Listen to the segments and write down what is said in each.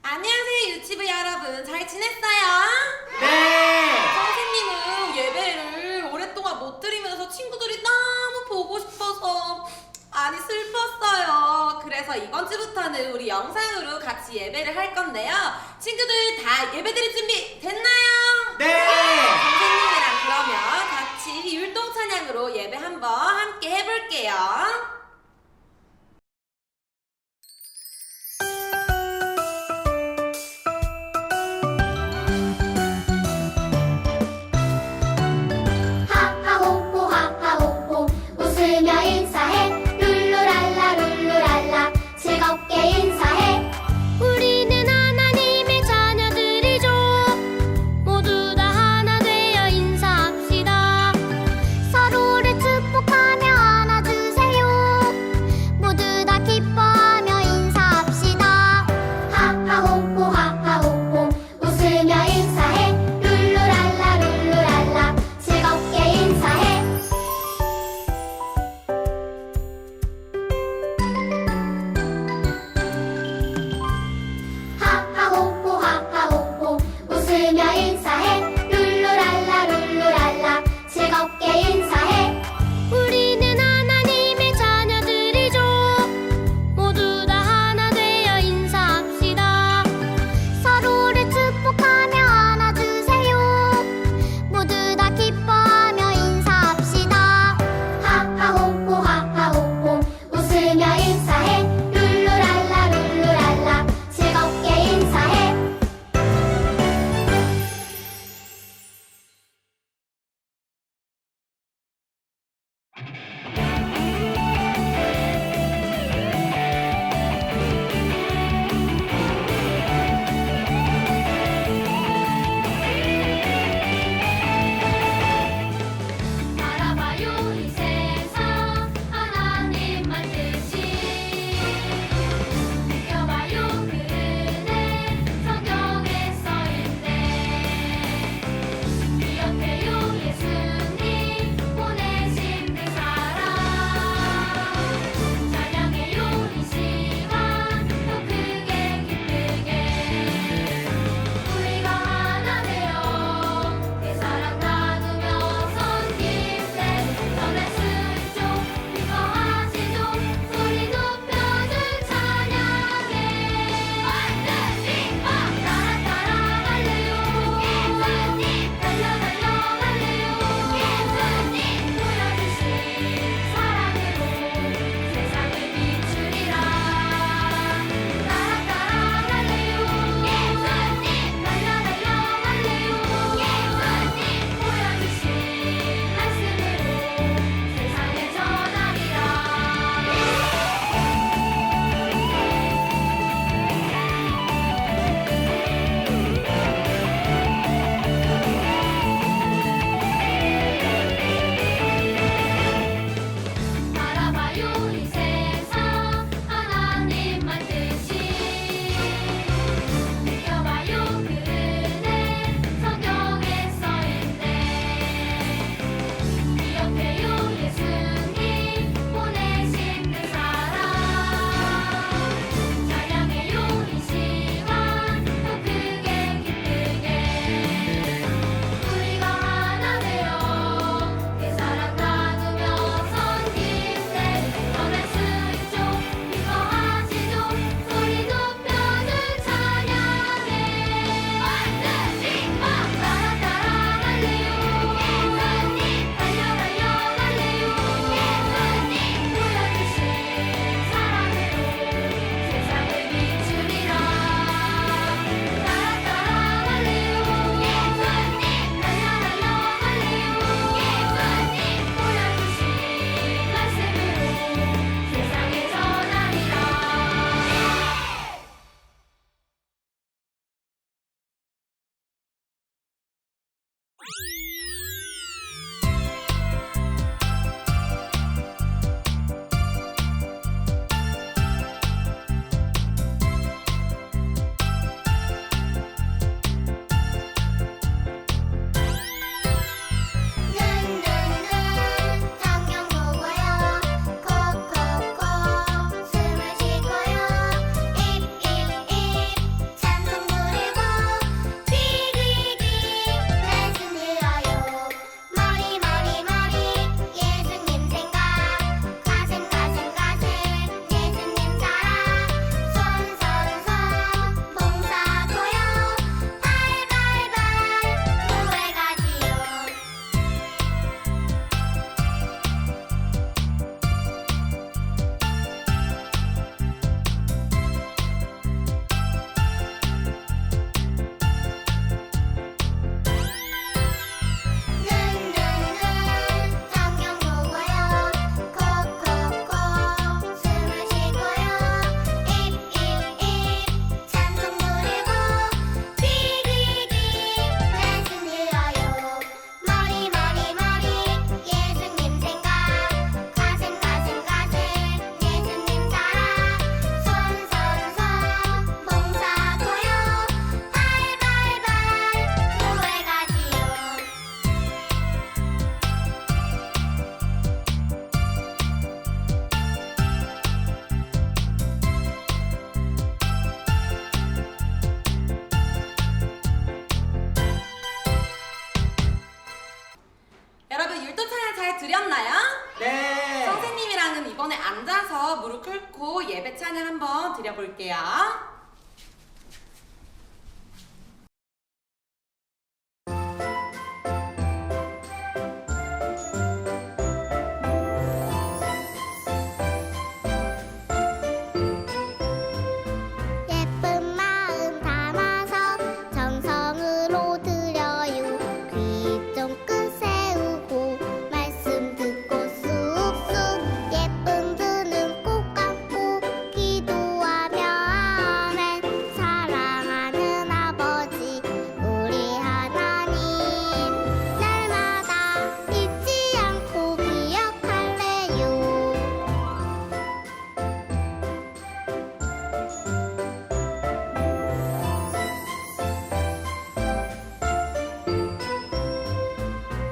안녕하세요 유치부 여러분, 잘 지냈어요? 네! 선생님은 예배를 오랫동안 못 드리면서 친구들이 너무 보고 싶어서 많이 슬펐어요. 그래서 이번 주부터는 우리 영상으로 같이 예배를 할 건데요. 친구들 다 예배 드릴 준비 됐나요? 네! 선생님이랑 그러면 같이 율동 찬양으로 예배 한번 함께 해볼게요. 하하호호 하하호호 웃으며 인사해 룰루랄라 룰루랄라 즐겁게 인사해 우리는 하나님의 자녀들이죠 모두 다 하나 되어 인사합시다 서로를 축복하며 안아주세요 모두 다 기뻐하며 인사합시다 하하호호 하하호호 웃으며 인사해 룰루랄라 룰루랄라 즐겁게 인사해 하하호호 하하호호 웃으며 인사해 룰루랄라 룰루랄라 즐겁게 인사해 우리는 하나님의 자녀들이죠 모두 다 하나 되어 인사합시다 서로를 축복하며 안아주세요 모두 다 기뻐하며 인사합시다 하하호호 하하호호 웃으며 인사해 룰루랄라 룰루랄라 즐겁게 인사해 바라봐요 이 세상 하나님만 뜻이 느껴봐요 그 은혜 성경에 써있네 기억해요 예수님 보내신 그 사랑 찬양해요 이 시간 더 크게 기쁘게 우리가 하나 되어 그 사랑 나누며 섬김새 전할 수 있죠 기뻐하시죠 소리 높여줄 찬양해 완전히 따라 따라 갈래요 예수님 달려 달려 갈래요 예수님 보여주신 사랑으로 세상을 비추리라 따라 따라 갈래요 예수님 달려 달려 갈래요 예수님 보여주신 말씀으로 세상에 전하리라 바라봐요 이 세상 하나님만 뜻이 느껴봐요 그 은혜 성경에 써있네 기억해요 예수님 보내신 그 사랑 찬양해요 이 시간 더 크게 기쁘게 우리가 하나 되어 그 사랑 나누며 섬김새 전할 수 있죠 기뻐하시죠 소리 높여줄 찬양해 완전히 따라 따라 갈래요 예수님 달려 달려 갈래요 예수님 보여주신 사랑으로 세상을 비추리라 따라 따라 갈래요 예수님 달려 달려 갈래요 예수님 보여주신 말씀으로 세상에 전하리라 눈눈눈 성경 보고요 콕콕콕 숨을 쉬고요 입입입 참 앉아서 무릎 꿇고 예배 찬양 한번 드려볼게요. 예쁜 마음 담아서 정성으로 드려요. 귀 쫑긋 세우고 말씀 듣고 쑥쑥 예쁜 두 눈 꼭 감고 기도하며 아멘. 사랑하는 아버지 우리 하나님 날마다 잊지 않고 기억할래요.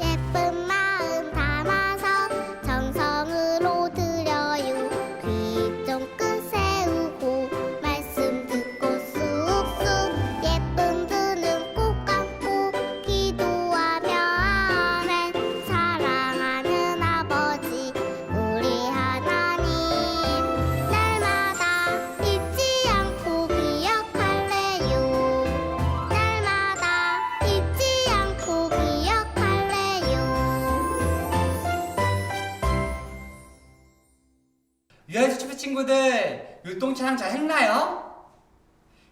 예쁜 마음 담아서 정성으로 드려요. 귀 쫑긋 세우고 말씀 듣고 쑥쑥 예쁜 두 눈 꼭 감고 기도하며 아멘. 사랑하는 아버지 우리 하나님 날마다 잊지 않고 기억할래요. 날마다 잊지 않고 기억할래요. 유아유스 초보 친구들, 율동찬양 잘 했나요?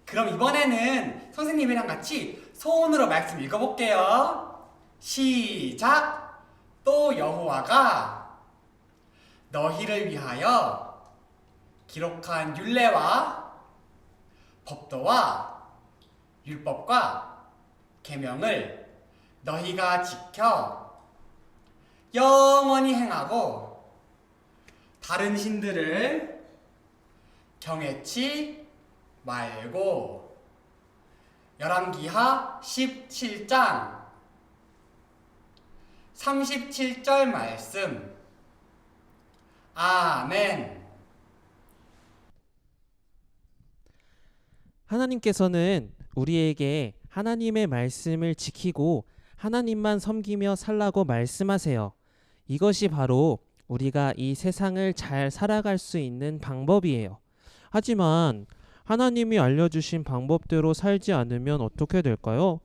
그럼 이번에는 선생님이랑 같이 소원으로 말씀 읽어볼게요. 시작! 또 여호와가 너희를 위하여 기록한 율례와 법도와 율법과 계명을 너희가 지켜 영원히 행하고 다른 신들을 경외치 말고. 열왕기하 17장 37절 말씀. 아멘. 하나님께서는 우리에게 하나님의 말씀을 지키고 하나님만 섬기며 살라고 말씀하세요. 이것이 바로 우리가 이 세상을 잘 살아갈 수 있는 방법이에요. 하지만 하나님이 알려주신 방법대로 살지 않으면 어떻게 될까요?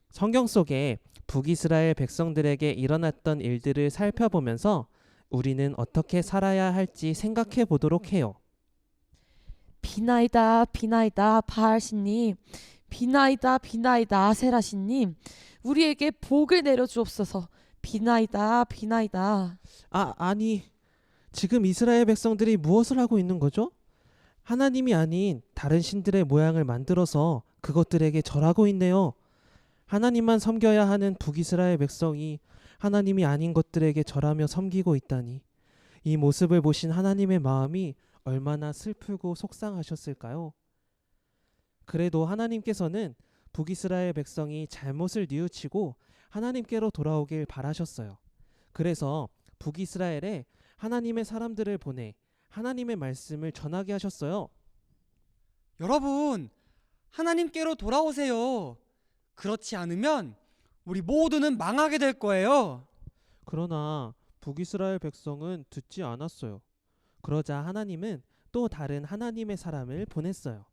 성경 속에 북이스라엘 백성들에게 일어났던 일들을 살펴보면서 우리는 어떻게 살아야 할지 생각해 보도록 해요. 비나이다 비나이다 바알신님, 비나이다 비나이다 아세라신님, 우리에게 복을 내려주옵소서. 비나이다 비나이다. 아니, 지금 이스라엘 백성들이 무엇을 하고 있는 거죠? 하나님이 아닌 다른 신들의 모양을 만들어서 그것들에게 절하고 있네요. 하나님만 섬겨야 하는 북이스라엘 백성이 하나님이 아닌 것들에게 절하며 섬기고 있다니, 이 모습을 보신 하나님의 마음이 얼마나 슬프고 속상하셨을까요? 그래도 하나님께서는 북이스라엘 백성이 잘못을 뉘우치고 하나님께로 돌아오길 바라셨어요. 그래서 북이스라엘에 하나님의 사람들을 보내 하나님의 말씀을 전하게 하셨어요. 여러분, 하나님께로 돌아오세요. 그렇지 않으면 우리 모두는 망하게 될 거예요. 그러나 북이스라엘 백성은 듣지 않았어요. 그러자 하나님은 또 다른 하나님의 사람을 보냈어요.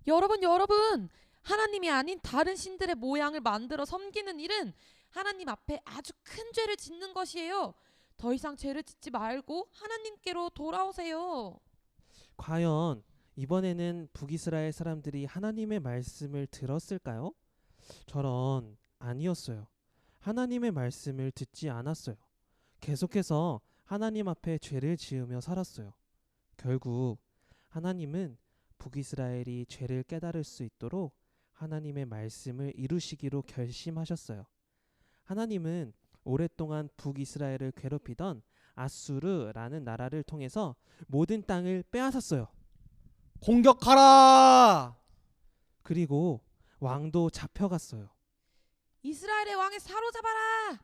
여러분, 하나님이 아닌 다른 신들의 모양을 만들어 섬기는 일은 하나님 앞에 아주 큰 죄를 짓는 것이에요. 더 이상 죄를 짓지 말고 하나님께로 돌아오세요. 과연 이번에는 북이스라엘 사람들이 하나님의 말씀을 들었을까요? 저런, 아니었어요. 하나님의 말씀을 듣지 않았어요. 계속해서 하나님 앞에 죄를 지으며 살았어요. 결국 하나님은 북이스라엘이 죄를 깨달을 수 있도록 하나님의 말씀을 이루시기로 결심하셨어요. 하나님은 오랫동안 북이스라엘을 괴롭히던 아수르라는 나라를 통해서 모든 땅을 빼앗았어요. 공격하라! 그리고 왕도 잡혀갔어요. 이스라엘의 왕을 사로잡아라.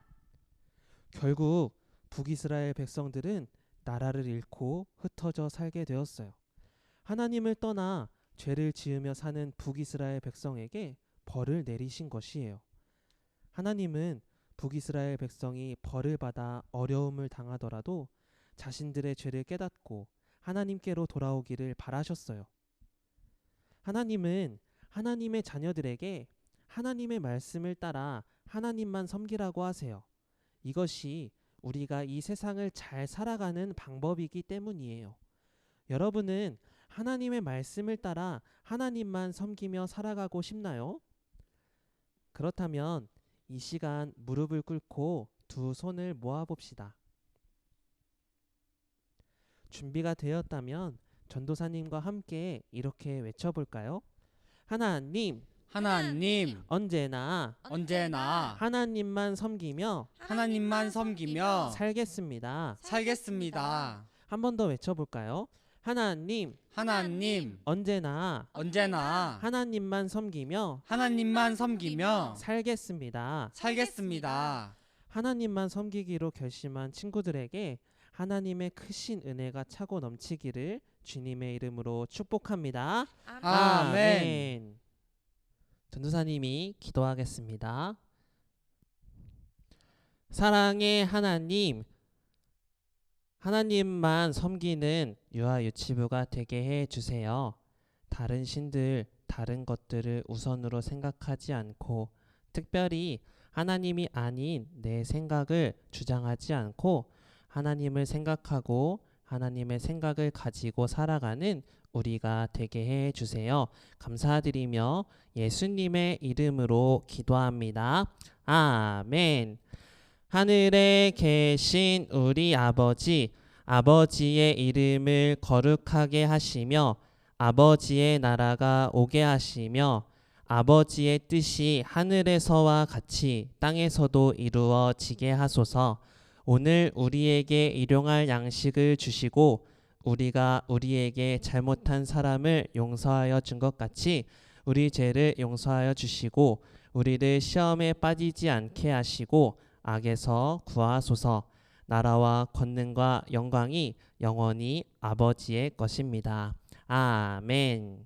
결국 북이스라엘 백성들은 나라를 잃고 흩어져 살게 되었어요. 하나님을 떠나 죄를 지으며 사는 북이스라엘 백성에게 벌을 내리신 것이에요. 하나님은 북이스라엘 백성이 벌을 받아 어려움을 당하더라도 자신들의 죄를 깨닫고 하나님께로 돌아오기를 바라셨어요. 하나님은 하나님의 자녀들에게 하나님의 말씀을 따라 하나님만 섬기라고 하세요. 이것이 우리가 이 세상을 잘 살아가는 방법이기 때문이에요. 여러분은 하나님의 말씀을 따라 하나님만 섬기며 살아가고 싶나요? 그렇다면 이 시간 무릎을 꿇고 두 손을 모아봅시다. 준비가 되었다면 전도사님과 함께 이렇게 외쳐볼까요? 하나님, 하나님, 언제나 언제나 하나님만 섬기며 하나님만 섬기며 살겠습니다. 살겠습니다. 한 번 더 외쳐볼까요? 하나님, 하나님, 언제나 언제나 하나님만 섬기며 하나님만 섬기며 살겠습니다. 살겠습니다. 하나님만 섬기기로 결심한 친구들에게 하나님의 크신 은혜가 차고 넘치기를 주님의 이름으로 축복합니다. 아멘. 전도사님이 기도하겠습니다. 사랑의 하나님, 하나님만 섬기는 유아 유치부가 되게 해 주세요. 다른 신들, 다른 것들을 우선으로 생각하지 않고 특별히 하나님이 아닌 내 생각을 주장하지 않고 하나님을 생각하고 하나님의 생각을 가지고 살아가는 우리가 되게 해 주세요. 감사드리며 예수님의 이름으로 기도합니다. 아멘. 하늘에 계신 우리 아버지, 아버지의 이름을 거룩하게 하시며 아버지의 나라가 오게 하시며 아버지의 뜻이 하늘에서와 같이 땅에서도 이루어지게 하소서. 오늘 우리에게 일용할 양식을 주시고 우리가 우리에게 잘못한 사람을 용서하여 준 것 같이 우리 죄를 용서하여 주시고 우리를 시험에 빠지지 않게 하시고 악에서 구하소서. 나라와 권능과 영광이 영원히 아버지의 것입니다. 아멘.